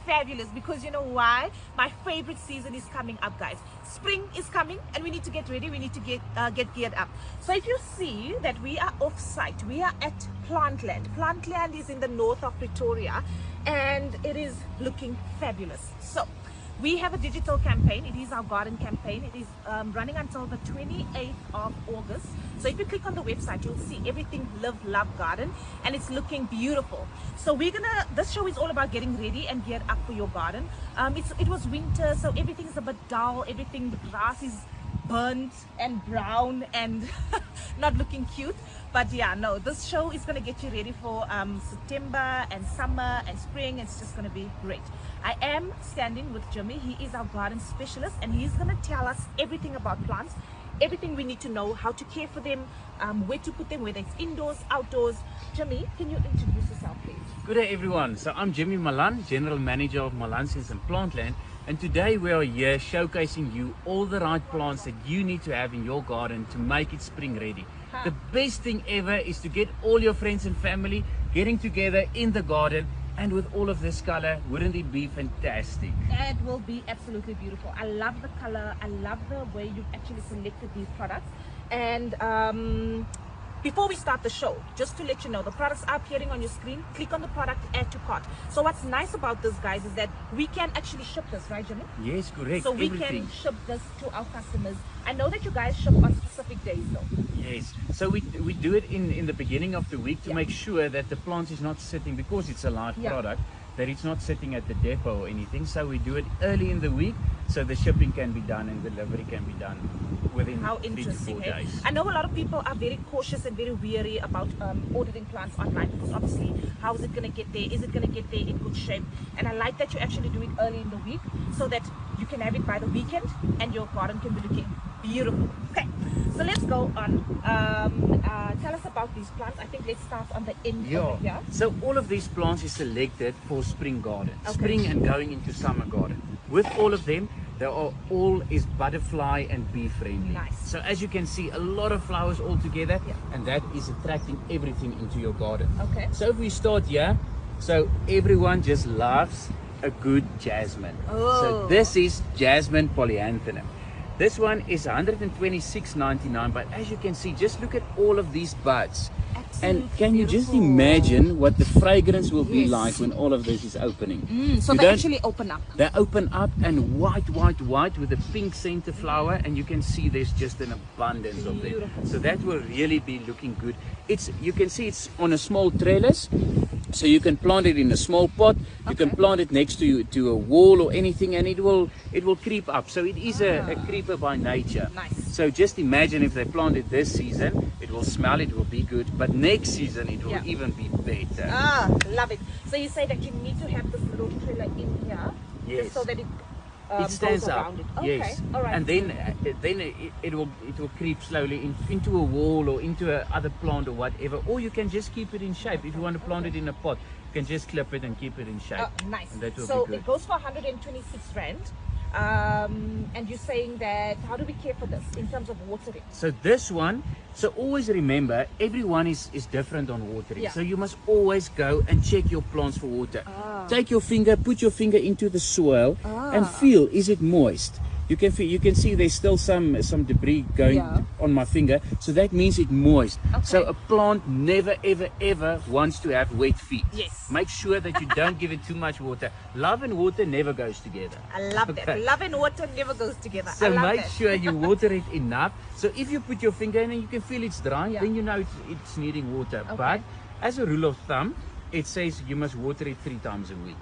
fabulous, because you know why? My favorite season is coming up, guys. Spring is coming and we need to get ready. We need to get geared up. So if you see that we are off site, we are at Plantland. Plantland is in the north of Pretoria and it is looking fabulous. So we have a digital campaign. It is our garden campaign. It is running until the 28th of August. So if you click on the website, you'll see everything Live Love Garden, and it's looking beautiful. So this show is all about getting ready and geared up for your garden. It was winter, so everything's a bit dull. Everything, the grass is burnt and brown and not looking cute. But yeah, no, this show is going to get you ready for September and summer and spring. It's just going to be great. I am standing with Jimmy. He is our garden specialist and he's going to tell us everything about plants, everything we need to know, how to care for them, where to put them, whether it's indoors, outdoors. Jimmy, can you introduce yourself, please? Good day, everyone. So I'm Jimmy Malan, General Manager of Malan Seeds and Plantland, and today we are here showcasing you all the right plants that you need to have in your garden to make it spring ready. The best thing ever is to get all your friends and family getting together in the garden, and with all of this color, wouldn't it be fantastic? It will be absolutely beautiful. I love the color. I love the way you've actually selected these products. And before we start the show, just to let you know, the products are appearing on your screen. Click on the product, add to cart. So what's nice about this, guys, is that we can actually ship this, right, Jimmy? Yes, correct. So we can ship this to our customers. I know that you guys ship on specific days, though. Yes, so we do it in the beginning of the week to make sure that the plant is not sitting, because it's a live product, that it's not sitting at the depot or anything. So we do it early in the week so the shipping can be done and delivery can be done within 3 to 4 days. I know a lot of people are very cautious and very wary about ordering plants online, because obviously, how is it going to get there? Is it going to get there in good shape? And I like that you actually do it early in the week so that you can have it by the weekend and your garden can be looking beautiful. Okay, so let's go on. Tell us about these plants. I think let's start on the end over here. So all of these plants is selected for spring garden, spring and going into summer garden. With all of them, they are all is butterfly and bee friendly. Nice. So as you can see, a lot of flowers all together, and that is attracting everything into your garden. Okay. So if we start here, so everyone just loves a good jasmine. So this is jasmine polyanthemum. This one is $126.99, but as you can see, just look at all of these buds. Absolutely and can you just imagine what the fragrance will be like when all of this is opening? So they actually open up. They open up, and white with a pink center flower, and you can see there's just an abundance of them. So that will really be looking good. You can see it's on a small trellis. So you can plant it in a small pot. You can plant it next to a wall or anything, and it will creep up. So it is a creeper by nature. Nice. So just imagine if they plant it this season, it will smell, it will be good. But next season it will even be better. Love it. So you say that you need to have this little trailer in here, just so that it stands up. Okay. Yes. All right. And then it will creep slowly into a wall or into a other plant or whatever. Or you can just keep it in shape. If you want to plant it in a pot, you can just clip it and keep it in shape. Nice. And that will so be good. It goes for 126 rand. And you're saying that, how do we care for this in terms of watering? So this one, so always remember, everyone is different on watering. So you must always go and check your plants for water. Take your finger, put your finger into the soil and feel, is it moist? You can see there's still some debris going on my finger, so that means it's moist. So a plant never ever wants to have wet feet. Yes. Make sure that you don't give it too much water. Love and water never goes together. I love that. Love and water never goes together. So make sure you water it enough. So if you put your finger in and you can feel it's dry, then you know it's needing water. But as a rule of thumb, it says you must water it 3 times a week.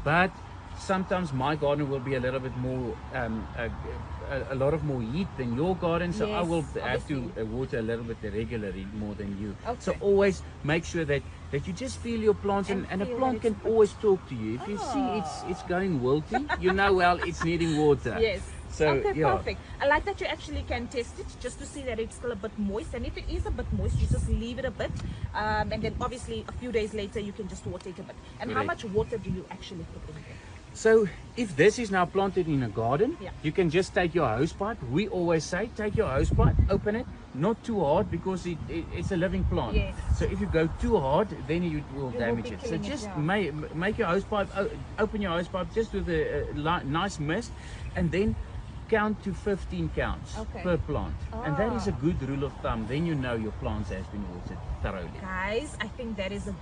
But sometimes my garden will be a little bit more, a lot of more heat than your garden, so I will have to water a little bit regularly more than you. So always make sure that you just feel your plants, and a plant can always talk to you. If you see it's going wilty, you know, well, it's needing water. Yes. So, perfect. I like that you actually can test it just to see that it's still a bit moist, and if it is a bit moist, you just leave it a bit, and then obviously a few days later you can just water it a bit. And how much water do you actually put in there? So if this is now planted in a garden, you can just take your hose pipe. We always say, take your hose pipe, open it, not too hard because it's a living plant. Yes. So if you go too hard, then you will You damage will be it. So killing it, just yeah. make your hose pipe, open your hose pipe just with a nice mist, and then count to 15 counts per plant. And that is a good rule of thumb. Then you know your plants has been watered thoroughly. Guys, I think that is a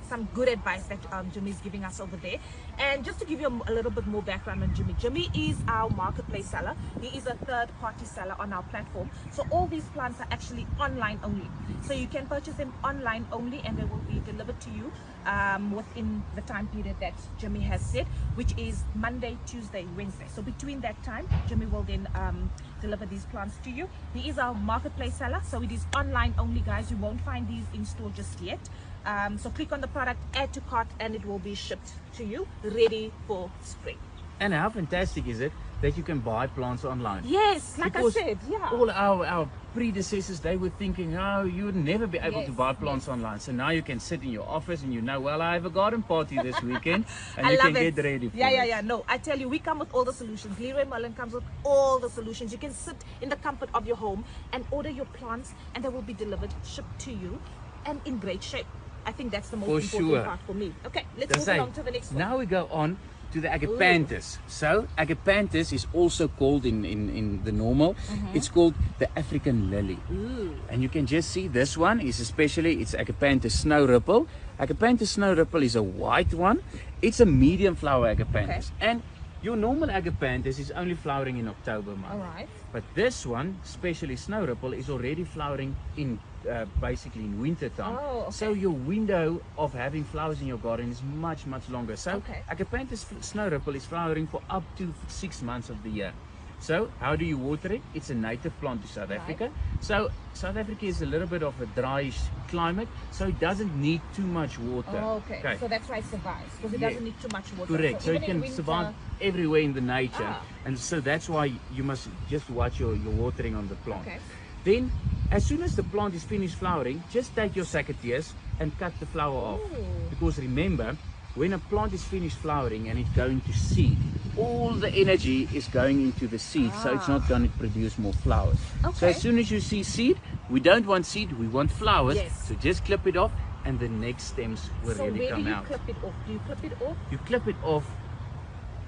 some good advice that Jimmy is giving us over there. And just to give you a little bit more background on Jimmy, Jimmy is our marketplace seller. He is a third-party seller on our platform. So all these plants are actually online only. So you can purchase them online only, and they will be delivered to you within the time period that Jimmy has set, which is Monday, Tuesday, Wednesday. So between that time, Jimmy will then deliver these plants to you. He is our marketplace seller, so it is online only, guys. You won't find these in store just yet. So click on the product, add to cart, and it will be shipped to you, ready for spring. And how fantastic is it that you can buy plants online? Yes, like because I said, yeah. all our predecessors, they were thinking, oh, you would never be able to buy plants online. So now you can sit in your office and you know, well, I have a garden party this weekend, and I you love can it. get ready for Yeah. No, I tell you, we come with all the solutions. Leroy Merlin comes with all the solutions. You can sit in the comfort of your home and order your plants, and they will be delivered, shipped to you, and in great shape. I think that's the most important part for me. Okay, let's move along to the next one. Now we go on to the agapanthus. So agapanthus is also called in the normal, it's called the African lily. And you can just see this one is especially, it's agapanthus snow ripple. Agapanthus snow ripple is a white one. It's a medium flower agapanthus. And your normal agapanthus is only flowering in October month. All right. But this one, especially snow ripple, is already flowering in basically in winter time. So your window of having flowers in your garden is much longer. So agapanthus snow ripple is flowering for up to 6 months of the year. So how do you water it? It's a native plant to South Africa. So South Africa is a little bit of a dryish climate, so it doesn't need too much water. So that's why it survives, because it doesn't need too much water. Correct. So it can survive everywhere in the nature. And so that's why you must just watch your watering on the plant. Then as soon as the plant is finished flowering, just take your secateurs and cut the flower off. Because remember, when a plant is finished flowering and it's going to seed, all the energy is going into the seed, so it's not going to produce more flowers. So as soon as you see seed, we don't want seed, we want flowers. So just clip it off, and the next stems will really come out. So where do you clip it off? Do you clip it off? You clip it off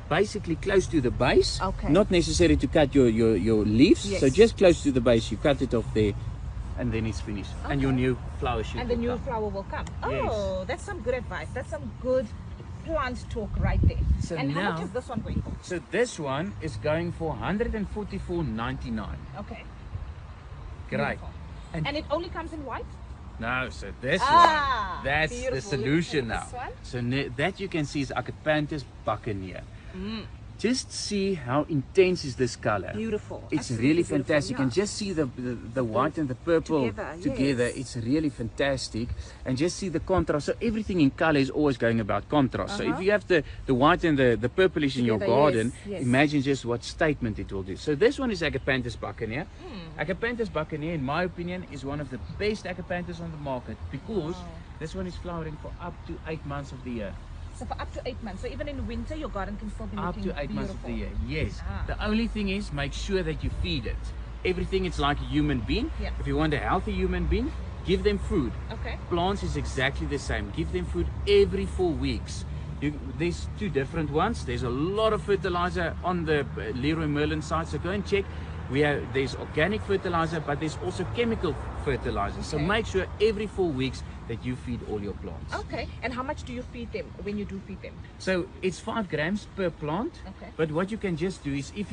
basically close to the base. Not necessary to cut your leaves. So just close to the base, you cut it off there, and then it's finished. And your new flower shoot. And the new flower will come. Oh, that's some good advice. That's some good plant talk right there. So and now, how much is this one going for? So this one is going for $144.99. Okay. Great. And it only comes in white? No, so this one, that's beautiful. the solution now. This one? So that you can see is Agapanthus buccaneer. Just see how intense is this color. Beautiful. It's absolutely really beautiful. fantastic. You can just see the white and the purple together. Yes. It's really fantastic. And just see the contrast. So everything in color is always going about contrast. So if you have the white and the purplish in your garden, imagine just what statement it will do. So this one is Agapanthus buccaneer. Agapanthus buccaneer, in my opinion, is one of the best agapanthus on the market, because this one is flowering for up to 8 months of the year. So for up to 8 months. So even in winter, your garden can still be looking up to 8 months of the year. Yes. Ah. The only thing is, make sure that you feed it. Everything is like a human being. Yeah. If you want a healthy human being, give them food. Okay. Plants is exactly the same. Give them food every 4 weeks. There's two different ones. There's a lot of fertilizer on the Leroy Merlin site, so go and check. There's organic fertilizer, but there's also chemical fertilizer. So make sure every 4 weeks that you feed all your plants. Okay. And how much do you feed them when you do feed them? So it's 5 grams per plant. Okay. But what you can just do is, if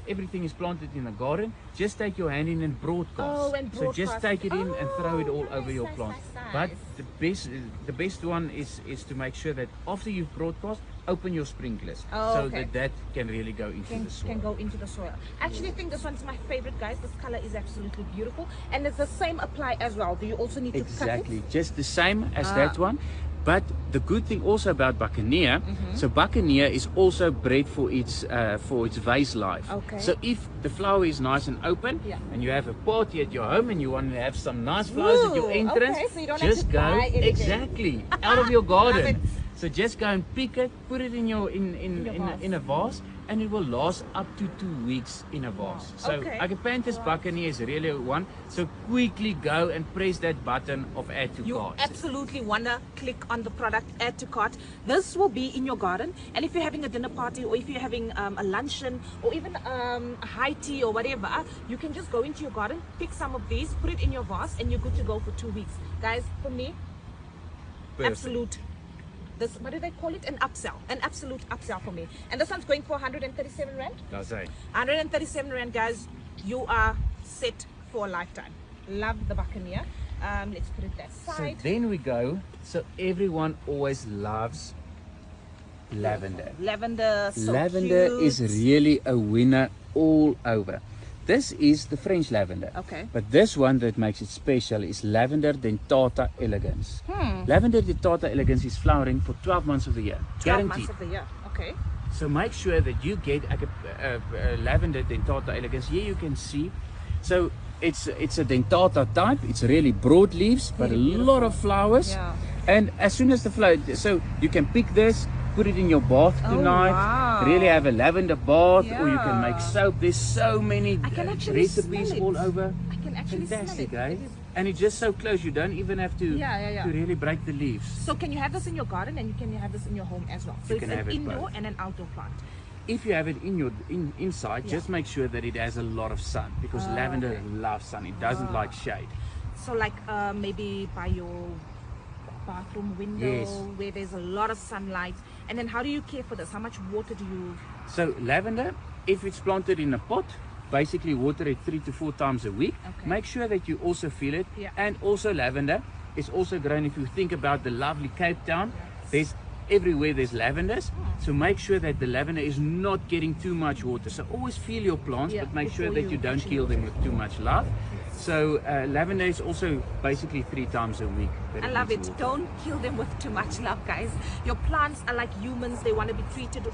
everything is planted in a garden, just take your hand in and broadcast. So just take it in and throw it all over your plant. But the best one is to make sure that after you've broadcast, open your sprinklers, so that can really go into the soil. Can go into the soil. Actually, I think this one's my favorite, guys. This color is absolutely beautiful, and it's the same apply as well. Do you also need to cut it? Just the same as that one. But the good thing also about buccaneer, so buccaneer is also bred for its vase life. So if the flower is nice and open, and you have a party at your home and you want to have some nice flowers at your entrance, so you don't just have to go buy anything. out of your garden. So just go and pick it, put it in your in a vase, and it will last up to 2 weeks in a vase. So Agapanthus buccanea is really one. So quickly go and press that button of add to cart. You absolutely wanna click on the product add to cart. This will be in your garden, and if you're having a dinner party, or if you're having a luncheon, or even a high tea or whatever, you can just go into your garden, pick some of these, put it in your vase, and you're good to go for 2 weeks. Guys, for me, absolute. This, what do they call it? An upsell, an absolute upsell for me. And this one's going for 137 rand. That's right. 137 rand, guys. You are set for a lifetime. Love the buccaneer. Let's put it that side. So then we go. So everyone always loves lavender. Lavender, so lavender cute. is really a winner all over. This is the French lavender. Okay. But this one that makes it special is Lavender dentata elegans. Lavender dentata elegans is flowering for 12 months of the year. 12 Guaranteed. months of the year. Okay. So make sure that you get Lavender dentata elegans. Here you can see. So it's a dentata type. It's really broad leaves, but a lot of flowers. Yeah. And as soon as the flower, so you can pick this, put it in your bath tonight. Wow. Really have a lavender bath, or you can Yeah. make soap. There's so many I can actually recipes smell it. all over. I can actually Fantastic, smell it. eh? It is- And it's just so close. You don't even have to Yeah. to really break the leaves. So can you have this in your garden, and you can have this in your home as well? So You it's can an have it indoor both. and an outdoor plant. If you have it in your inside, just make sure that it has a lot of sun, because lavender loves sun. It doesn't like shade. So like maybe by your bathroom window, Yes. where there's a lot of sunlight. And then how do you care for this? How much water do you? So lavender, if it's planted in a pot, basically water it 3 to 4 times a week. Okay. Make sure that you also fill it. Yeah. And also lavender is also grown. If you think about the lovely Cape Town, there's everywhere there's lavenders. So make sure that the lavender is not getting too much water. So always fill your plants, Yeah, but make sure before that you you don't actually kill them with too much love. So lavender is also basically 3 times a week. that I love needs it. water. Don't kill them with too much love, guys. Your plants are like humans. They want to be treated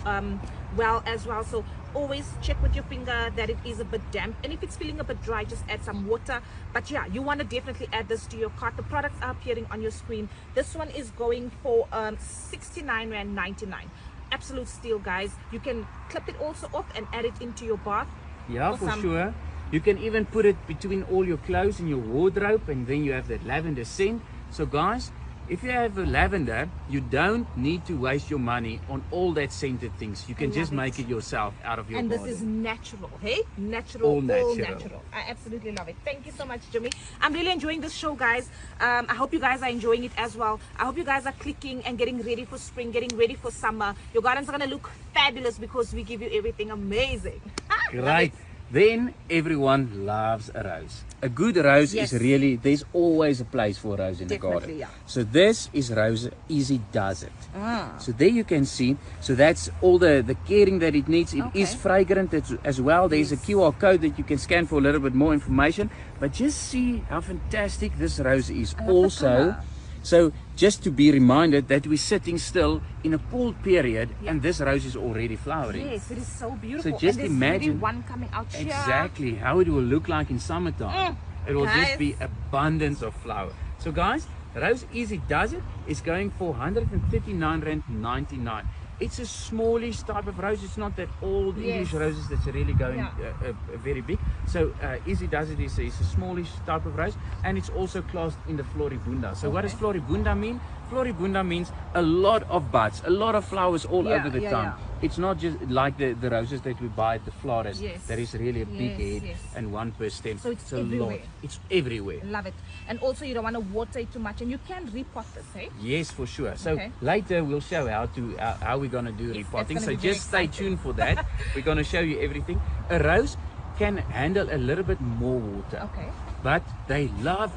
well as well. So always check with your finger that it is a bit damp. And if it's feeling a bit dry, just add some water. But yeah, you want to definitely add this to your cart. The products are appearing on your screen. This one is going for 69.99 rand. Absolute steal, guys. You can clip it also off and add it into your bath. Yeah, Or for some- sure. You can even put it between all your clothes in your wardrobe, and then you have that lavender scent. So guys, if you have a lavender, you don't need to waste your money on all that scented things. You can love just it. make it yourself out of your And garden. this is natural, hey? Natural, All all natural. natural. I absolutely love it. Thank you so much, Jimmy. I'm really enjoying this show, guys. I hope you guys are enjoying it as well. I hope you guys are clicking and getting ready for spring, getting ready for summer. Your gardens are going to look fabulous because we give you everything amazing. Love Right. it. Then everyone loves a rose. A good rose Yes. is really, there's always a place for a rose in the garden. Definitely, yeah. So this is Rose Easy Does It. So there you can see, so that's all the caring that it needs. It is Okay. fragrant as well. There's a QR code that you can scan for a little bit more information. But just see how fantastic this rose is. love the Also, colour. so just to be reminded that we're sitting still in a cold period, and this rose is already flowering. Yes, it is so beautiful. just and there's already imagine- one coming out here. Exactly how it will look like in summertime. It will guys. just be abundance of flower. So guys, Rose Easy Does It is going for 139.99 rand. It's a smallish type of rose. It's not that old English roses that's really going very big. So Easy Does It is a smallish type of rose, and it's also classed in the Floribunda. So what does Floribunda mean? Floribunda means a lot of buds, a lot of flowers all over the time. It's not just like the roses that we buy at the florist. Yes. There is really a big Yes, head yes. and one per stem. So it's a lot. everywhere. It's everywhere. Love it. And also you don't want to water it too much, and you can repot this, hey? Yes, for sure. So Okay. later we'll show how we're gonna do Yes, repotting. that's So gonna be very just stay exciting. tuned for that. We're gonna show you everything. A rose can handle a little bit more water. Okay. But they love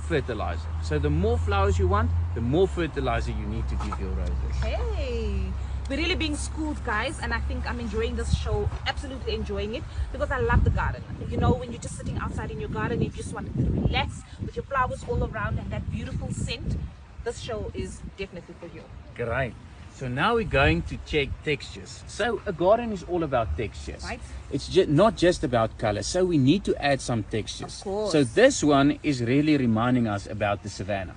fertilizer. So the more flowers you want, the more fertilizer you need to give your roses. Hey, we're really being schooled, guys, and I think I'm enjoying this show, absolutely enjoying it, because I love the garden. You know, when you're just sitting outside in your garden, you just want to relax with your flowers all around and that beautiful scent, this show is definitely for you. Great. So now we're going to check textures. So a garden is all about textures. Right. It's not just about color. So we need to add some textures. Of course. So this one is really reminding us about the savanna.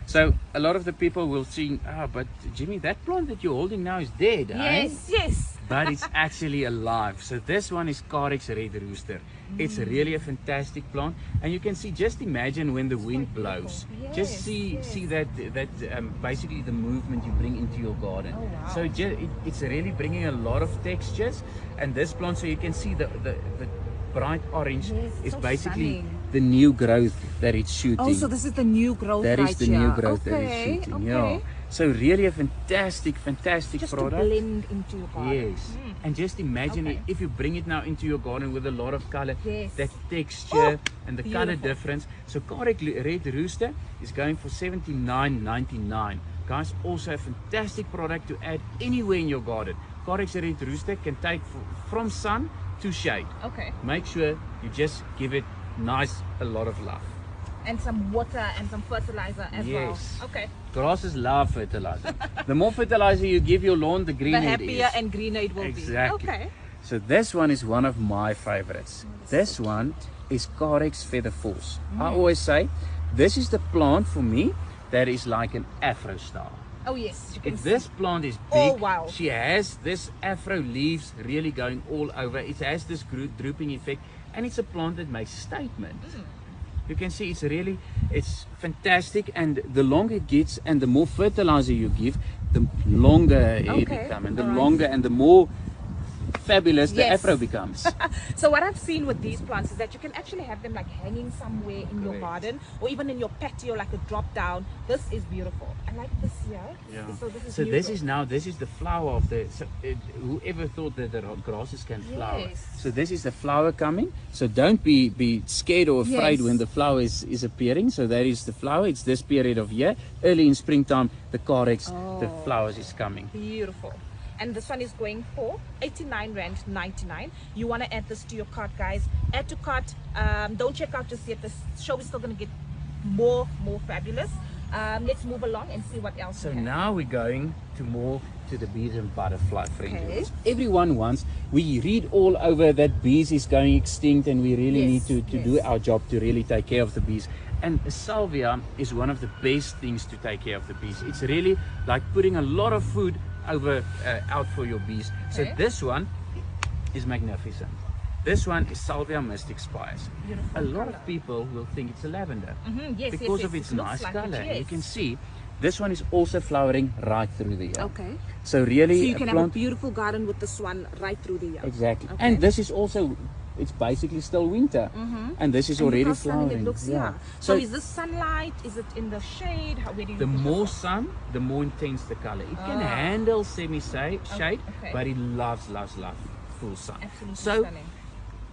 So a lot of the people will think, but Jimmy, that plant that you're holding now is dead. Yes, yes. But it's actually alive. So this one is Carex Red Rooster. It's really a fantastic plant, and you can see, just imagine when the wind blows. Yes, Just see that basically the movement you bring into your garden. Oh, wow. So it's really bringing a lot of textures, and this plant, so you can see the bright orange is so basically stunning. the new growth that it's shooting. Oh, so this is the new growth That right is the here. new growth that it's Okay, shooting. okay. Yeah. So really a fantastic Just product. to blend into your garden. Yes, and just imagine Okay. if you bring it now into your garden with a lot of color, Yes. that texture and the color beautiful. difference. So Carex Red Rooster is going for $79.99. Guys, also a fantastic product to add anywhere in your garden. Carex Red Rooster can take from sun to shade. Okay. Make sure you just give it a lot of love. And some water and some fertilizer as Yes. well. Okay. Grasses love fertilizer. The more fertilizer you give your lawn, the The greener it happier is. and greener it will Exactly. be. Okay. So this one is one of my favorites. This one is Carex Feather Force. I always say, this is the plant for me that is like an afro style. Oh yes, you can If see. this plant is big, Oh, wow. she has this afro leaves really going all over. It has this drooping effect, and it's a plant that makes a statement. You can see it's fantastic, and the longer it gets and the more fertilizer you give, the longer it becomes, and the longer and the more fabulous the Yes. afro becomes. So what I've seen with these plants is that you can actually have them like hanging somewhere in your garden, or even in your patio, like a drop down. This is beautiful. I like this here. Yeah. So this is So beautiful. this is the flower of the. Whoever thought that the grasses can flower? Yes. So this is the flower coming. So don't be scared or afraid Yes. when the flower is appearing. So that is the flower. It's this period of year. Early in springtime, the Carex, the flowers is coming. Beautiful. And this one is going for 89 Rand 99. You want to add this to your cart, guys. Add to cart. Don't check out just yet. This show is still going to get more fabulous. Let's move along and see what else So we have. now we're going to the bees and butterfly friendly. Everyone wants, we read all over that bees is going extinct, and we really need to do our job to really take care of the bees. And salvia is one of the best things to take care of the bees. It's really like putting a lot of food out for your bees. So this one is magnificent. This one is Salvia Mystic Spires. A lot of people will think it's a lavender Yes, because yes, of its it looks nice like color. it, And you yes. can see this one is also flowering right through the year. Okay. So really, So you can have a plant, beautiful garden with this one right through the year. exactly. Okay. And this is also, it's basically still winter, and this is And look already how stunning flowering. it looks, yeah. So is this sunlight? Is it in the shade? Where do you the put more this sun, the more intense the color. It can handle shade, okay. but it loves full sun. Absolutely So stunning.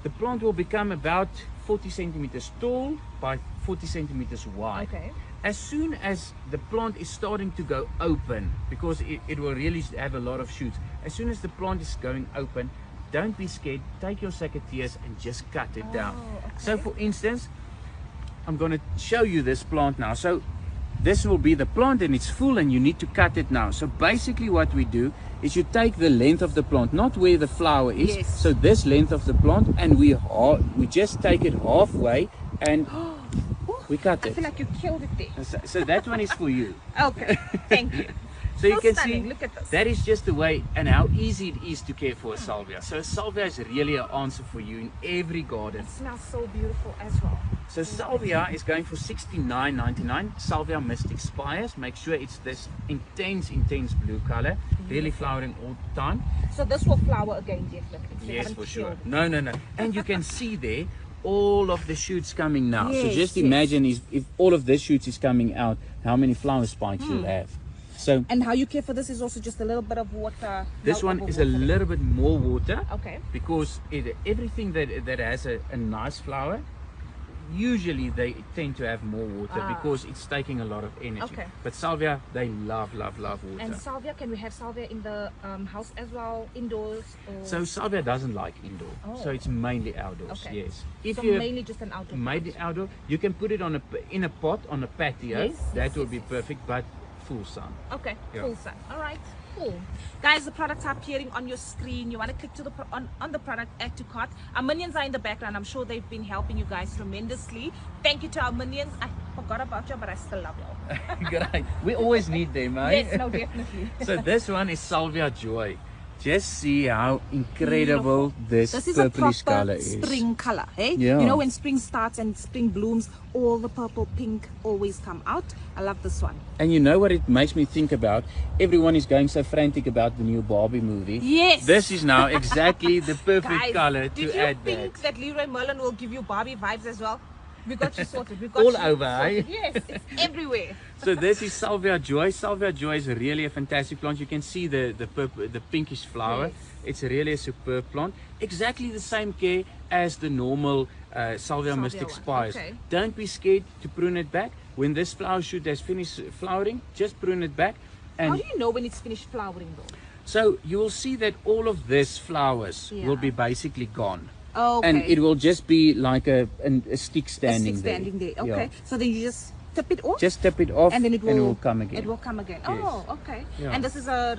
the plant will become about 40 centimeters tall by 40 centimeters wide. Okay. As soon as the plant is starting to go open, because it will really have a lot of shoots, as soon as the plant is going open, don't be scared, take your secateurs and just cut it down. So for instance, I'm going to show you this plant now. So this will be the plant and it's full, and you need to cut it now. So basically what we do is you take the length of the plant, not where the flower is. Yes. So this length of the plant, and we just take it halfway and we cut I it. feel like you killed it there. So that one is for you. Okay, thank you. So you So can stunning, see look at this. that is just the way and how easy it is to care for a salvia. So a salvia is really an answer for you in every garden. It smells so beautiful as well. So salvia is going for $69.99. Salvia Mystic Spires. Make sure it's this intense blue color, really flowering all the time. So this will flower again, definitely. So you Yes, haven't for sure. killed it. No. And you can see there all of the shoots coming now. So Yes, just yes. imagine if all of this shoots is coming out, how many flower spikes you'll have. So And how you care for this is also just a little bit of water. this no one over is a water. little bit more water. Okay. Because everything that has a nice flower, usually they tend to have more water because it's taking a lot of energy. Okay. But salvia, they love water. And salvia, can we have salvia in the house as well, indoors? Or... So salvia doesn't like indoor, so it's mainly outdoors. Okay. Yes. If so you mainly just an outdoor. mainly outdoor, you can put it in a pot on a patio. Yes, That yes, will yes, be yes. perfect. But full sun. Okay, Yeah. full sun. All right, cool. Guys, the products are appearing on your screen. You want to click to the on the product, add to cart. Our minions are in the background. I'm sure they've been helping you guys tremendously. Thank you to our minions. I forgot about you, but I still love you. Great. We always need them, eh? Yes, no, definitely. So this one is Salvia Joy. Just see how incredible this is a purplish proper color is. spring color, eh? Yeah. You know, when spring starts and spring blooms, all the purple, pink always come out. I love this one. And you know what it makes me think about? Everyone is going so frantic about the new Barbie movie. Yes. This is now exactly the perfect Guys, color did to you add think that. that Leroy Merlin will give you Barbie vibes as well? We got you sorted. We got All you over, eh? sorted. Yes, it's everywhere. So this is Salvia Joy. Salvia Joy is really a fantastic plant. You can see the pinkish flower. Yes. It's really a superb plant. Exactly the same care as the normal Salvia Mystic one. Spires. Okay. Don't be scared to prune it back. When this flower shoot has finished flowering, just prune it back. And How do you know when it's finished flowering though? so you will see that all of these flowers Yeah. will be basically gone. Okay. And it will just be like a stick standing there. Okay. Yeah. So then you just tip it off? Just tap it off and then it will come again. It will come again. Yes. Oh, okay. Yeah. And this is a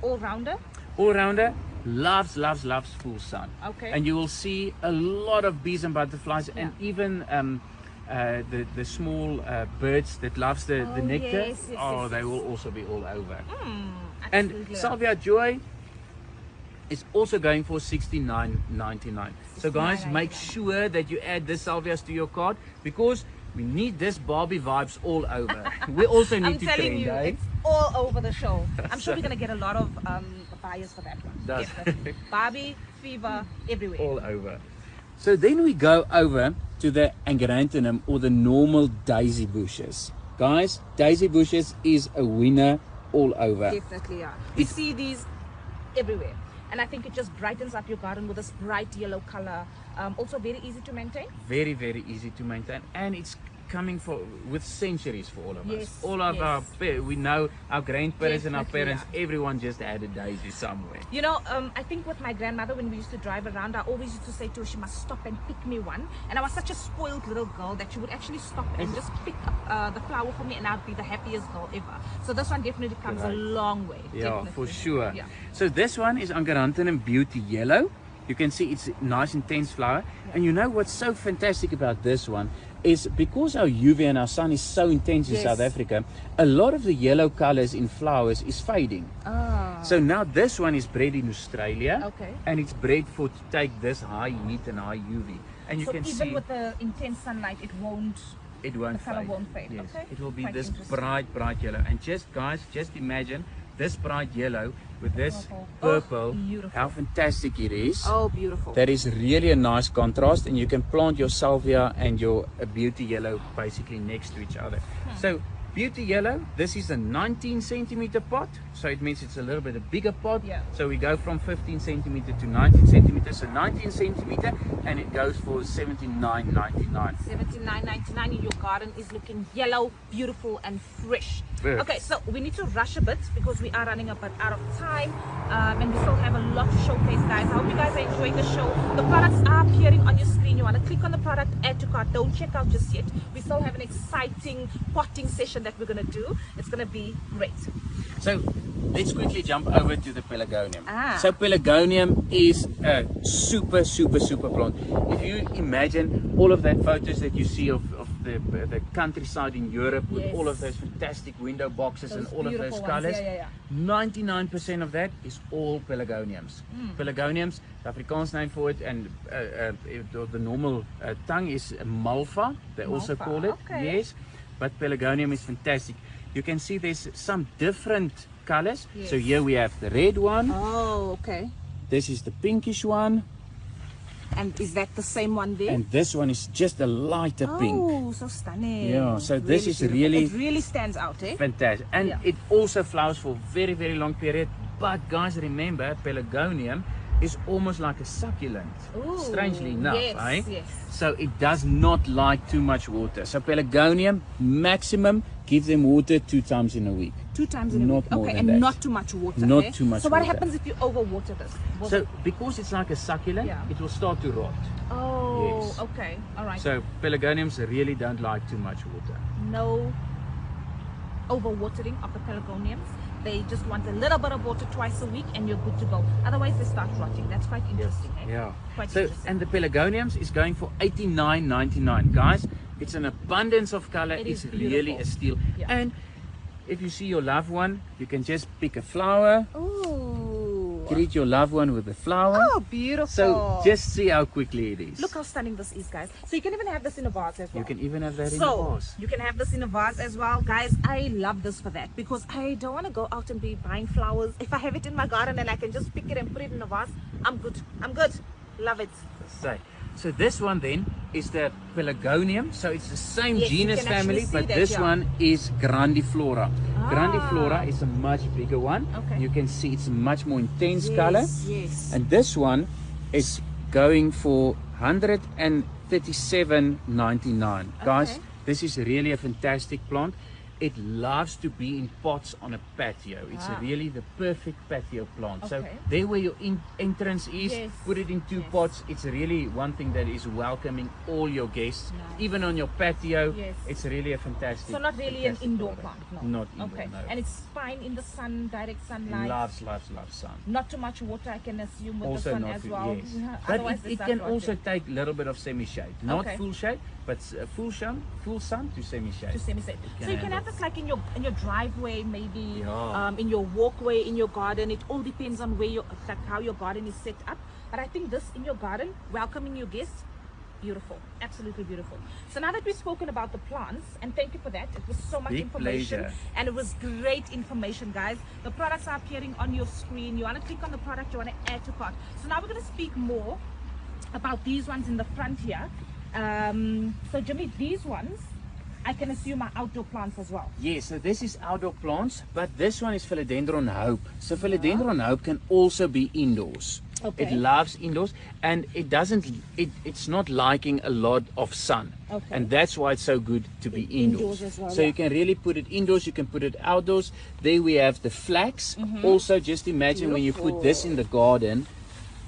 all-rounder? All-rounder loves full sun. Okay. And you will see a lot of bees and butterflies, and Yeah. even the small birds that loves the nectar. yes, yes, oh, yes, they yes. will also be all over. And And Salvia Joy is also going for $69.99. So guys, make sure that you add this salvias to your cart, because we need this Barbie vibes all over. We also need I'm to telling trend, you, eh? it's all over the show. I'm sure we're gonna get a lot of buyers for that one. Does- Definitely. Barbie fever everywhere. all over. So then we go over to the Angrantinum, or the normal daisy bushes. Guys, daisy bushes is a winner all over. Definitely, yeah. We see these everywhere, and I think it just brightens up your garden with this bright yellow color. Also very easy to maintain. Very, very easy to maintain, and it's coming with centuries for all of us. Yes, All of yes. we know our grandparents and our Definitely, parents, yeah. everyone just had a daisy somewhere. You know, I think with my grandmother, when we used to drive around, I always used to say to her, she must stop and pick me one. And I was such a spoiled little girl that she would actually stop and just pick up the flower for me, and I'd be the happiest girl ever. So this one definitely comes a long way. Yeah, Definitely. for sure. Yeah. So this one is Angrantinum Beauty Yellow. You can see it's a nice intense flower. And you know what's so fantastic about this one is, because our UV and our sun is so intense in Yes. South Africa, a lot of the yellow colors in flowers is fading. Ah. So now this one is bred in Australia. Okay. And it's bred to take this high heat and high UV. And you So can even see with the intense sunlight, it won't. it won't the color fade. won't fade. Yes. Okay. It will be Quite this interesting. bright yellow. And just guys, just imagine this bright yellow with this Purple. purple. Oh, beautiful. How fantastic it is. Oh, beautiful. That is really a nice contrast, and you can plant your salvia and your beauty yellow basically next to each other. So beauty yellow, this is a 19 centimeter pot, so it means it's a little bit a bigger pot. Yeah. So we go from 15 centimeter to 19 centimeters. So 19 centimeter, and it goes for $79.99. $79.99, and your garden is looking yellow, beautiful, and fresh. Perfect. Okay, so we need to rush a bit because we are running a bit out of time, and we still have a lot to showcase, guys. I hope you guys are enjoying the show. The products are appearing on your screen. You want to click on the product, add to cart. Don't check out just yet. We still have an exciting potting session that we're going to do. It's going to be great. So let's quickly jump over to the pelargonium. Ah. So pelargonium is a super plant. If you imagine all of that photos that you see of the countryside in Europe with Yes. all of those fantastic window boxes and all of those beautiful colors, ones. Yeah. 99% of that is all pelargoniums. Pelargoniums, the Afrikaans name for it, and the normal tongue is malva, they also Malva, call it. okay. Yes, but pelargonium is fantastic. You can see there's some different colors. Yes. So here we have the red one. Oh, okay. This is the pinkish one. And is that the same one there? And this one is just a lighter pink. Oh, so stunning. Yeah, so this is beautiful. really- It really stands out, eh? Fantastic. And Yeah. it also flowers for very, very long period. But guys, remember, pelargonium is almost like a succulent. Ooh, Strangely enough, yes, eh? yes. So it does not like too much water. So pelargonium, maximum, give them water 2 times in a week. 2 times in a Not week. more Okay, than and that. not too much water. Not eh? too much So what water. happens if you overwater this? So because it's like a succulent, Yeah. it will start to rot. Oh, Yes. okay. All right. So pelargoniums really don't like too much water. No overwatering of the pelargoniums. They just want a little bit of water twice a week and you're good to go. Otherwise they start rotting. That's quite interesting. Eh? Yeah. Quite So, interesting. and the pelargoniums is going for $89.99. Guys, it's an abundance of color. It's really a steal. Yeah. And if you see your loved one, you can just pick a flower. Ooh. Greet your loved one with a flower. Oh, beautiful. So just see how quickly it is. Look how stunning this is, guys. So you can even have this in a vase as well. You can even have that in a vase. You can have this in a vase as well. Guys, I love this for that because I don't want to go out and be buying flowers. If I have it in my garden and I can just pick it and put it in a vase, I'm good. I'm good. Love it. So this one then is the pelargonium. So it's the same Yes, genus family, but this one is grandiflora. Grandiflora is a much bigger one. Okay. You can see it's a much more intense color. Yes. And this one is going for $137.99. Guys, this is really a fantastic plant. It loves to be in pots on a patio. It's really the perfect patio plant. So there where your entrance is, put it in two pots. It's really one thing that is welcoming all your guests. Even on your patio, it's really a fantastic. So not really an indoor plant, no. Not indoor, no. And it's fine in the sun, direct sunlight. Loves sun. Not too much water, I can assume, with Also the sun not as too, well. yes. Otherwise But they it start can rotting. also take a little bit of semi-shade. Not full shade, but full sun to semi-shade. So you can have this like in your driveway, maybe Yeah. in your walkway, in your garden. It all depends on where how your garden is set up. But I think this in your garden, welcoming your guests, beautiful, absolutely beautiful. So now that we've spoken about the plants, and thank you for that, it was so much Big information pleasure. and it was great information, guys. The products are appearing on your screen. You want to click on the product, you want to add to cart. So now we're going to speak more about these ones in the front here. So Jimmy, these ones I can assume are outdoor plants as well. Yes, so this is outdoor plants, but this one is Philodendron Hope. So Philodendron Hope can also be indoors. Okay. It loves indoors, and it's not liking a lot of sun. Okay. And that's why it's so good to be Indoors indoors. as well, So you can really put it indoors, you can put it outdoors. There we have the flax. Also, just imagine when you put this in the garden,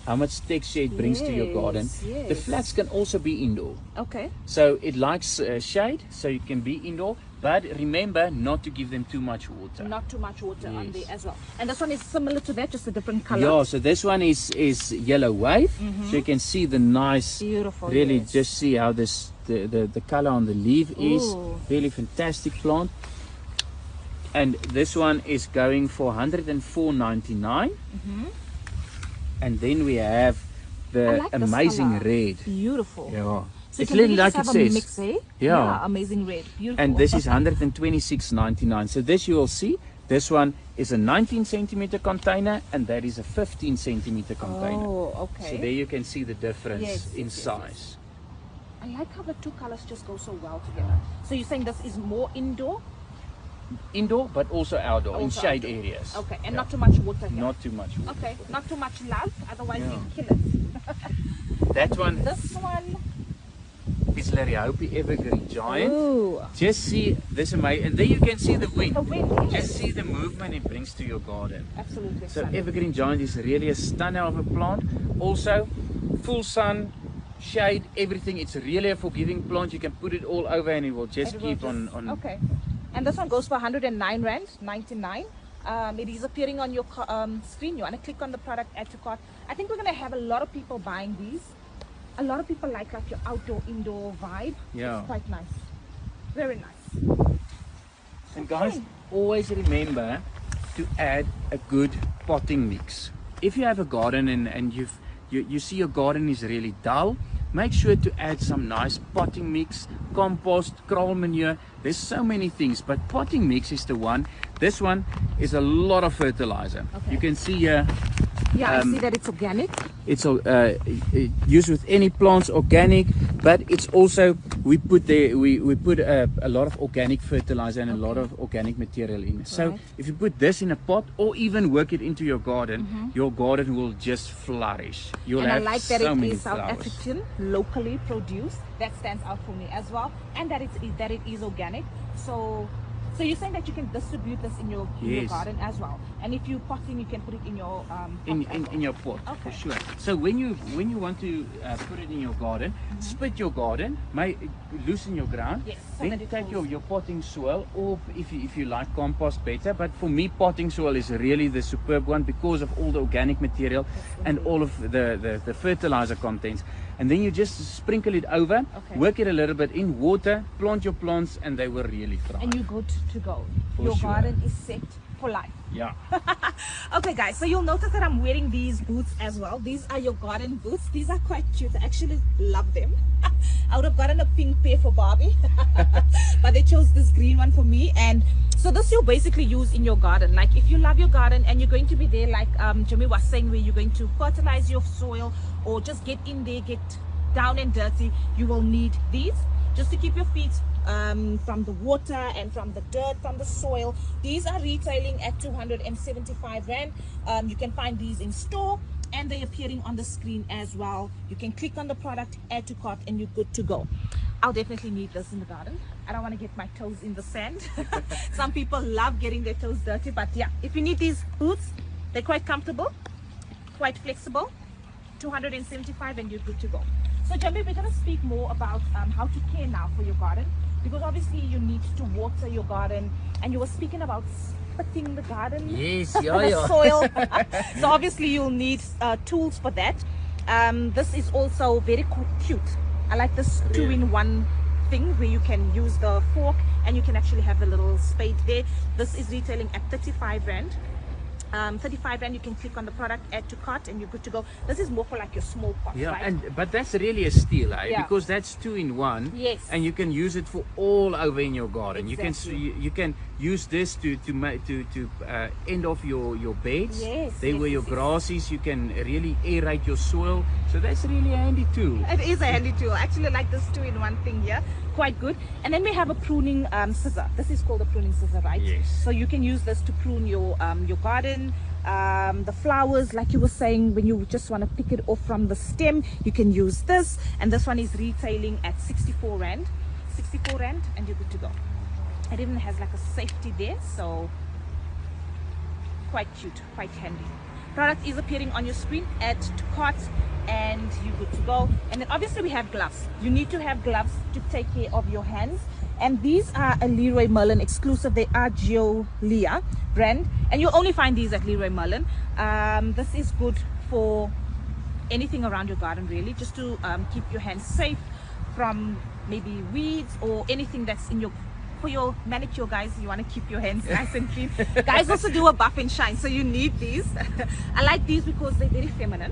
how much texture it brings to your garden. Yes. The flax can also be indoor. Okay. So it likes shade, so you can be indoor, but remember not to give them too much water. Not too much water on Yes. there as well. And this one is similar to that, just a different color. Yeah, so this one is yellow wave. So you can see the nice, Beautiful, really yes. just see how this the color on the leaf is. Ooh. Really fantastic plant. And this one is going for $104.99. And then we have I the like this amazing color. red. Beautiful. Yeah. So It's you can little really like just it have a says. mix, eh? Yeah. Amazing red. Beautiful. And this is $126.99. So this you will see, this one is a 19 centimeter container and that is a 15 centimeter container. Oh, okay. So there you can see the difference Yes, in yes, yes, size. I like how the two colors just go so well together. So you're saying this is more indoor? Indoor but also outdoor, in Also shade outdoor. areas. Okay, and Yeah. not too much water here. Not too much water. Okay, not too much love, otherwise Yeah. you kill it. That one This one. is Larihope Evergreen Giant. Ooh. Just see this amazing, and there you can see the wind. The wind, yes. Just see the movement it brings to your garden. Absolutely. So stunning. Evergreen Giant is really a stunner of a plant. Also, full sun, shade, everything. It's really a forgiving plant. You can put it all over and it will just It will keep just- on. Okay. And this one goes for 109 rand 99. It is appearing on your screen. You want to click on the product, add to cart. I think we're going to have a lot of people buying these. A lot of people like your outdoor indoor vibe. Yeah. It's quite nice. Very nice. And guys, always remember to add a good potting mix. If you have a garden and you see your garden is really dull, make sure to add some nice potting mix, compost, kraal manure. There's so many things, but potting mix is the one. This one is a lot of fertilizer. Okay. You can see here, Yeah, I see that it's organic. it's used with any plants, organic, but it's also we put a lot of organic fertilizer and a lot of organic material in. So Right. if you put this in a pot or even work it into your garden, your garden will just flourish. You'll And I have like that so it many is South flowers. African, locally produced. That stands out for me as well. And that it is organic. So So you're saying that you can distribute this in your garden as well, and if you're potting, you can put it in your in your pot, for sure. So when you want to put it in your garden, split your garden, loosen your ground, so then take your potting soil, or if you like compost, better. But for me, potting soil is really the superb one because of all the organic material and all of the fertilizer contents. And then you just sprinkle it over, work it a little bit in water, plant your plants, and they will really thrive. And you're good to go. Your garden is set for life. Yeah. Okay guys, so you'll notice that I'm wearing these boots as well. These are your garden boots. These are quite cute. I actually love them. I would have gotten a pink pair for Barbie, but they chose this green one for me. And so this you'll basically use in your garden. Like if you love your garden and you're going to be there, like Jimmy was saying, where you're going to fertilize your soil or just get in there, get down and dirty, you will need these just to keep your feet from the water and from the dirt, from the soil. These are retailing at 275 Rand. You can find these in store, and they're appearing on the screen as well. You can click on the product, add to cart, and you're good to go. I'll definitely need this in the garden. I don't want to get my toes in the sand. Some people love getting their toes dirty, but yeah, if you need these boots, they're quite comfortable, quite flexible, 275, and you're good to go. So Jimmy, we're going to speak more about how to care now for your garden, because obviously you need to water your garden, and you were speaking about spitting the garden. Yes, the soil. So obviously you'll need tools for that. This is also very cute. I like this two-in-one thing where you can use the fork and you can actually have the little spade there. This is retailing at 35 Rand. 35 Rand. You can click on the product, add to cart, and you're good to go. This is more for like your small pots, right? But that's really a steal, because that's 2-in-1. Yes. And you can use it for all over in your garden. Exactly. You can use this to end off your beds. Yes. There where your grass is, you can really aerate your soil. So that's really a handy tool. It is a handy tool. I actually like this 2-in-1 thing here. Quite good. And then we have a pruning scissor. This is called a pruning scissor, right? Yes. So you can use this to prune your garden, the flowers, like you were saying, when you just want to pick it off from the stem, you can use this. And this one is retailing at 64 Rand. 64 Rand, and you're good to go. It even has like a safety there, so quite cute, quite handy. Product is appearing on your screen, add to cart, and you're good to go. And then obviously we have gloves. You need to have gloves to take care of your hands, and these are a Leroy Merlin exclusive. They are Geolia brand, and you'll only find these at Leroy Merlin. This is good for anything around your garden, really, just to keep your hands safe from maybe weeds or anything that's in your, for your manicure, guys, you want to keep your hands nice and clean. Guys also do a buff and shine, so you need these. I like these because they're very feminine.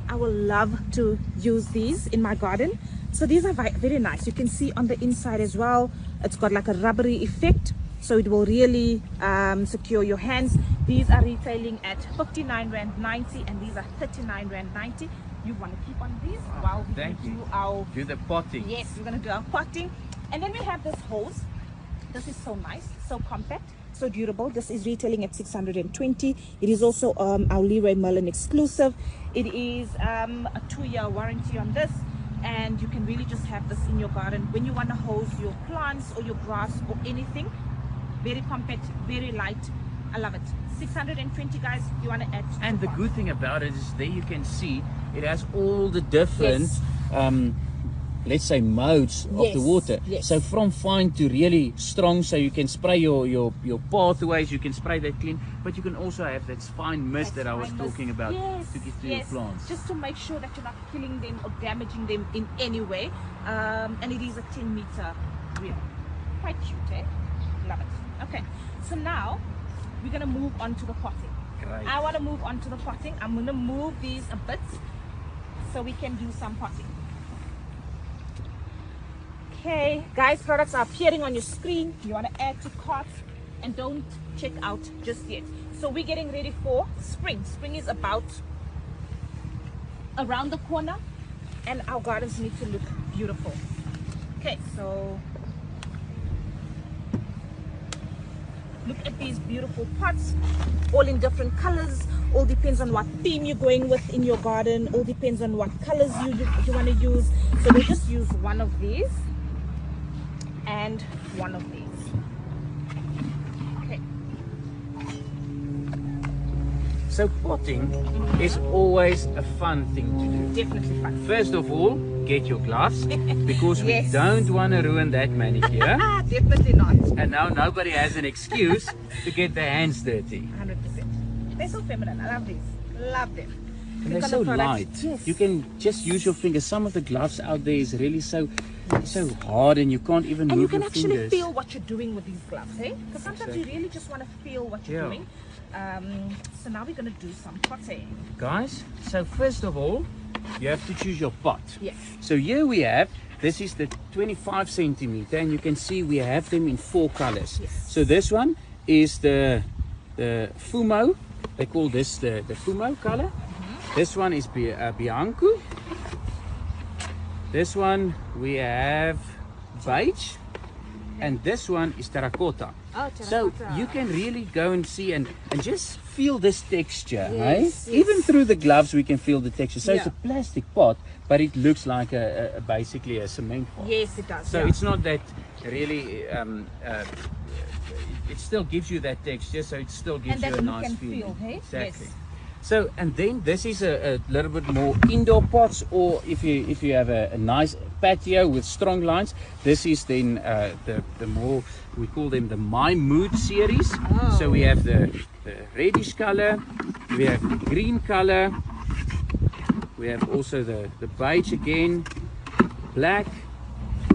I will love to use these in my garden. So these are very nice. You can see on the inside as well, it's got like a rubbery effect, so it will really secure your hands. These are retailing at 59 Rand 90, and these are 39 Rand 90. You want to keep on these while we do the potting. Yes, we're going to do our potting. And then we have this hose. This is so nice, so compact, so durable. This is retailing at 620. It is also our Leroy Merlin exclusive. It is a 2-year warranty on this, and you can really just have this in your garden when you want to hose your plants or your grass or anything. Very compact, very light. I love it. 620, guys. You want to add to and the good thing about it is there you can see it has all the different let's say modes of the water. So from fine to really strong, so you can spray your pathways, you can spray that clean, but you can also have that fine mist that I was talking about to give to your plants. Just to make sure that you're not killing them or damaging them in any way. And it is a 10-meter reel. Quite cute, eh? Love it. Okay, so now we're going to move on to the potting. Great. I want to move on to the potting. I'm going to move these a bit so we can do some potting. Okay, guys, products are appearing on your screen. You want to add to cart, and don't check out just yet. So we're getting ready for spring. Spring is about around the corner, and our gardens need to look beautiful. Okay, so look at these beautiful pots, all in different colors. All depends on what theme you're going with in your garden. All depends on what colors you want to use. So we'll just use one of these and one of these. So potting is always a fun thing to do. Definitely fun. First of all, get your gloves because Yes. we don't want to ruin that manicure. Definitely not. And now nobody has an excuse to get their hands dirty. 100%. They're so feminine. I love these. Love them. And they're Click on so the product. light. Yes. You can just use your fingers. Some of the gloves out there is really so hard and you can't even And you move can your actually fingers. feel what you're doing with these gloves, hey? Because sometimes you Exactly. really just want to feel what you're Yeah. doing. So now we're going to do some potting. Guys, so first of all, you have to choose your pot. Yes. So here we have, this is the 25 centimeter, and you can see we have them in 4 colors. Yes. So this one is the Fumo. They call this the Fumo color. This one is Bianco. This one we have beige. And this one is terracotta. Oh, So terracotta. you can really go and see and just feel this texture, Yes, right? yes. Even through the gloves we can feel the texture. So it's Yeah. a plastic pot, but it looks like basically a cement pot. Yes, it does. So yeah. it's not that really, it still gives you that texture, so it still gives And that you a you nice can feeling. feel, hey? Exactly. Yes. So, and then this is a little bit more indoor pots, or if you have a nice patio with strong lines, this is then the more, we call them the My Mood series. Oh. So we have the reddish color, we have the green color, we have also the beige again, black,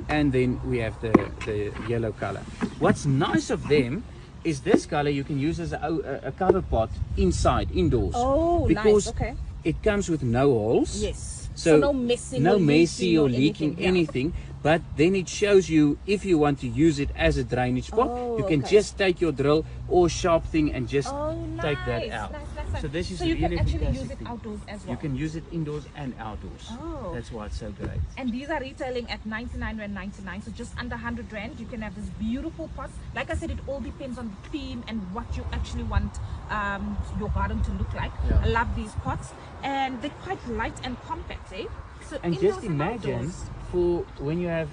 and then we have the yellow color. What's nice of them is this color you can use as a cover pot indoors. Oh, because nice. Okay. it comes with no holes. Yes. So no messing no or messy or leaking leaking anything. But then it shows you if you want to use it as a drainage pot, Oh, you can okay. just take your drill or sharp thing and just Oh, take nice, that out. nice. So this is so you really can actually fantastic use it thing. outdoors as well. You can use it indoors and outdoors. Oh. That's why it's so great. And these are retailing at 99 rand 99, so just under 100 rand. You can have this beautiful pots. Like I said, it all depends on the theme and what you actually want your garden to look like. Yeah. I love these pots, and they're quite light and compact, eh? So And indoors just imagine outdoors. for when you have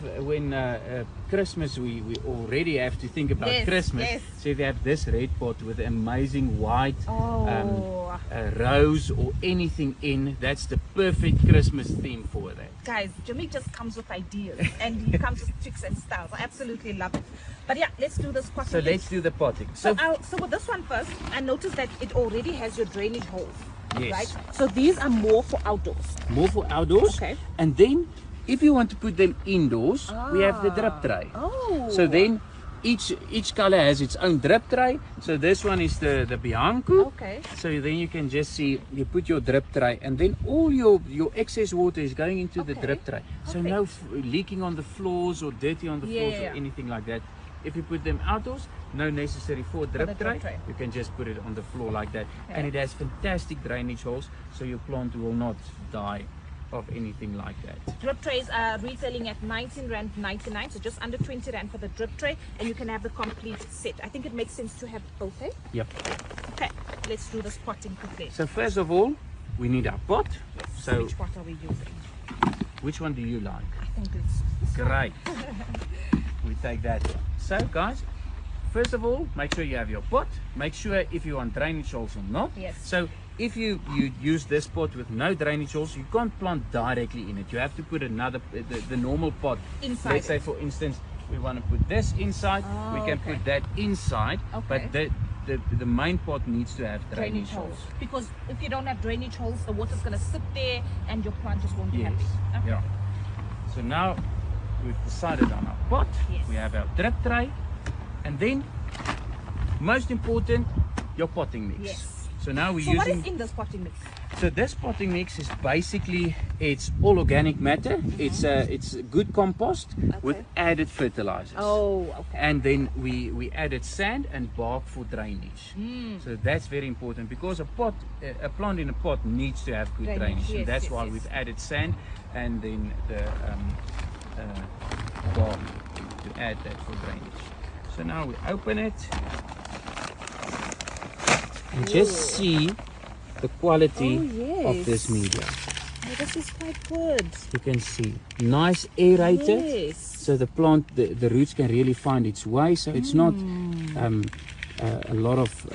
Christmas, we already have to think about Yes, Christmas. yes. So if you have this red pot with amazing white Oh. rose or anything in, that's the perfect Christmas theme for that. Guys, Jimmy just comes with ideas and he comes with tricks and styles. I absolutely love it. But yeah, let's do this potting. So let's do the potting. So with this one first, I noticed that it already has your drainage holes. Yes. Right? So these are more for outdoors. More for outdoors. Okay. And then if you want to put them indoors, we have the drip tray. Oh. So then each color has its own drip tray. So this one is the Bianco. Okay. So then you can just see, you put your drip tray and then all your excess water is going into the Okay. drip tray. So Perfect. no leaking on the floors or dirty on the floors Yeah. or anything like that. If you put them outdoors, no necessary for drip the tray. drip tray. You can just put it on the floor like that. Okay. And it has fantastic drainage holes, so your plant will not die of anything like that. Drip trays are retailing at 19 rand 99, so just under 20 rand for the drip tray, and you can have the complete set. I think it makes sense to have both, eh? Yep. Okay, let's do this potting quickly. So first of all, we need our pot. So which pot are we using? which one do you like? I think it's Great. We take that one. So guys, first of all, make sure you have your pot. Make sure if you want drainage holes or not. Yes. So if you use this pot with no drainage holes, you can't plant directly in it. You have to put another, the normal pot. Inside Let's say it. for instance, we want to put this inside. Oh, we can okay. put that inside. Okay. But the main pot needs to have drainage holes. Because if you don't have drainage holes, the water's going to sit there and your plant just won't be Yes. happy. Okay. Yeah. So now we've decided on our pot. Yes. We have our drip tray, and then most important, your potting mix. Yes. So now we're So what using. is in this potting mix? So this potting mix is basically, it's all organic matter. It's good compost with added fertilizers. Oh, okay. And then we added sand and bark for drainage. So that's very important because a plant in a pot needs to have good Drainage, drainage. yes, and that's yes, why yes. we've added sand and then the bark to add that for drainage. So now we open it and just see the quality of this media. Oh, this is quite good. You can see nice aerated. Yes. So the plant, the roots can really find its way. So it's not a lot of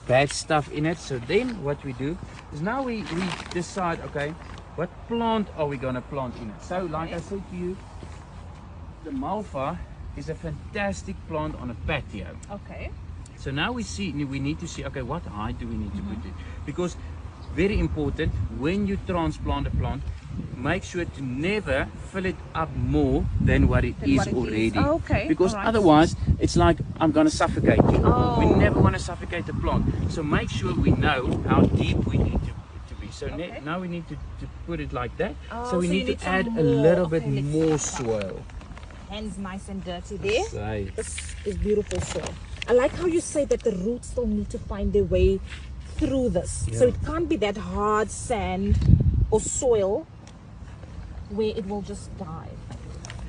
bad stuff in it. So then what we do is now we decide, okay, what plant are we going to plant in it? So like I said to you, the malva is a fantastic plant on a patio. Okay. So now we need to see, okay, what height do we need to put it? Because very important, when you transplant a plant, make sure to never fill it up more than what it is already. Oh, okay. Because otherwise, it's like, I'm going to suffocate you. Oh. We never want to suffocate the plant. So make sure we know how deep we need to be. So now we need to put it like that. Oh, so we need to add a little bit more soil. Hands nice and dirty there. This is beautiful soil. I like how you say that the roots still need to find their way through this. So it can't be that hard sand or soil where it will just die.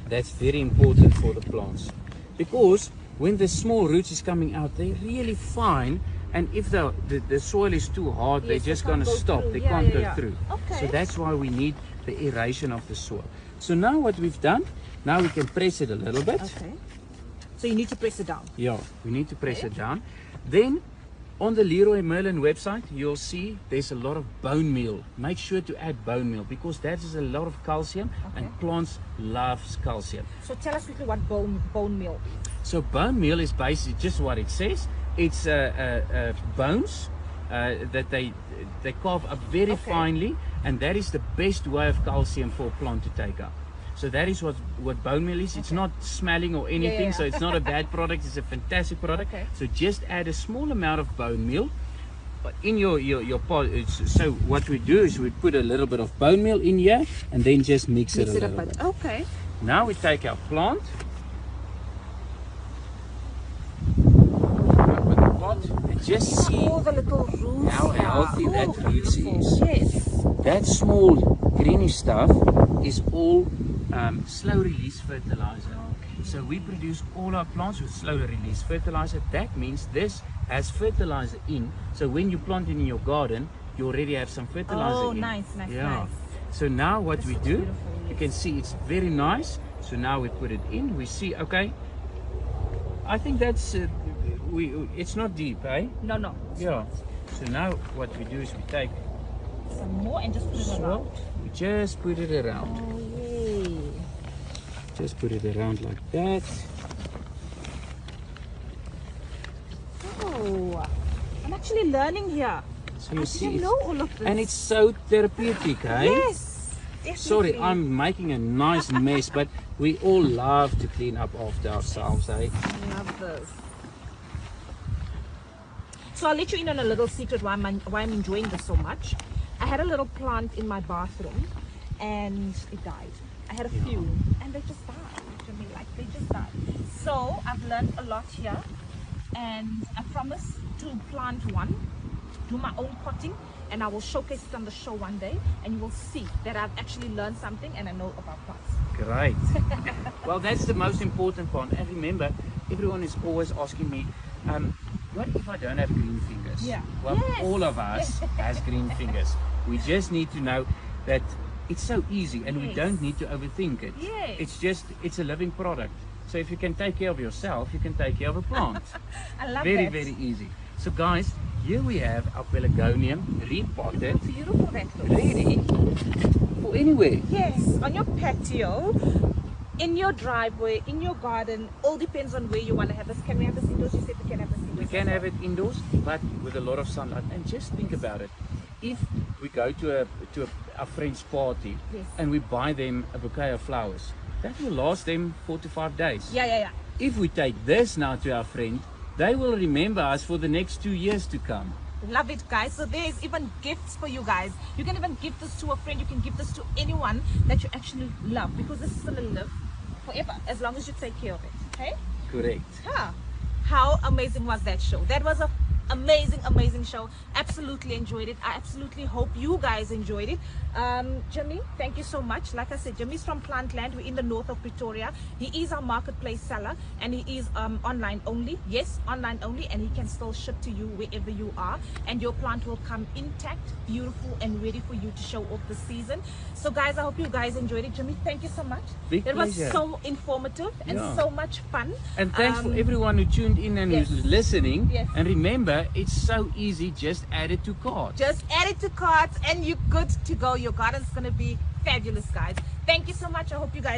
That's very important for the plants, because when the small roots is coming out, they're really fine, and if the soil is too hard, they're just going to stop. They can't go through. Okay. So that's why we need the aeration of the soil. So now what we've done, now we can press it a little bit. Okay. So you need to press it down. Yeah, we need to press it down. Then on the Leroy Merlin website, you'll see there's a lot of bone meal. Make sure to add bone meal, because that is a lot of calcium, and plants loves calcium. So tell us quickly what bone meal is. So bone meal is basically just what it says. It's bones that they carve up very finely, and that is the best way of calcium for a plant to take up. So that is what bone meal is. It's not smelling or anything, so it's not a bad product. It's a fantastic product. So just add a small amount of bone meal in your pot. So what we do is we put a little bit of bone meal in here, and then just mix it a little bit. Okay. Now we take our plant, open the pot, and just see all the little roots, how healthy that roots is. Yes. That small greenish stuff is all slow release fertilizer. So we produce all our plants with slow release fertilizer. That means this has fertilizer in. So when you plant it in your garden, you already have some fertilizer in. Nice. So now what we do, you can see it's very nice. So now we put it in. We see, okay, I think that's it's not deep, eh? No. Yeah. So now what we do is we take some more and just put it around. We just put it around. Oh, yay. Just put it around like that. Oh, I'm actually learning here. So you see, I didn't know all of this. And it's so therapeutic, eh? Yes, definitely. Sorry, I'm making a nice mess, but we all love to clean up after ourselves, eh? I love this. So I'll let you in on a little secret why I'm enjoying this so much. I had a little plant in my bathroom and it died. I had a few and they just died. They just died. So I've learned a lot here, and I promise to plant one, do my own potting, and I will showcase it on the show one day, and you will see that I've actually learned something and I know about plants. Great. Well, that's the most important part. And remember, everyone is always asking me, what if I don't have green fingers? Yeah. Well, all of us has green fingers. We just need to know that it's so easy, and we don't need to overthink it. Yes. It's a living product. So if you can take care of yourself, you can take care of a plant. I love very, that. very easy. So guys, here we have our pelargonium repotted, Beautiful that looks. ready for anywhere. Yes, on your patio, in your driveway, in your garden, all depends on where you want to have this. Can we have this indoors? You said we can have this indoors. We can have it indoors, but with a lot of sunlight. And just think about it. If we go to a friend's party and we buy them a bouquet of flowers, that will last them 4 to 5 days. Yeah. If we take this now to our friend, they will remember us for the next 2 years to come. Love it, guys. So there's even gifts for you guys. You can even give this to a friend. You can give this to anyone that you actually love, because this is going to live forever as long as you take care of it. Okay? Correct. Yeah. How amazing was that show? That was a amazing show. Absolutely enjoyed it. I absolutely hope you guys enjoyed it. Jimmy, thank you so much. Like I said, Jimmy's from Plantland. We're in the north of Pretoria. He is our marketplace seller, and he is online only. Yes, online only, and he can still ship to you wherever you are, and your plant will come intact, beautiful, and ready for you to show off the season. So guys, I hope you guys enjoyed it. Jimmy, thank you so much. Big it was pleasure. so informative and so much fun. And thanks for everyone who tuned in and who's listening. And remember, remember, it's so easy. Just add it to carts. Just add it to carts and you're good to go. Your garden's going to be fabulous, guys. Thank you so much. I hope you guys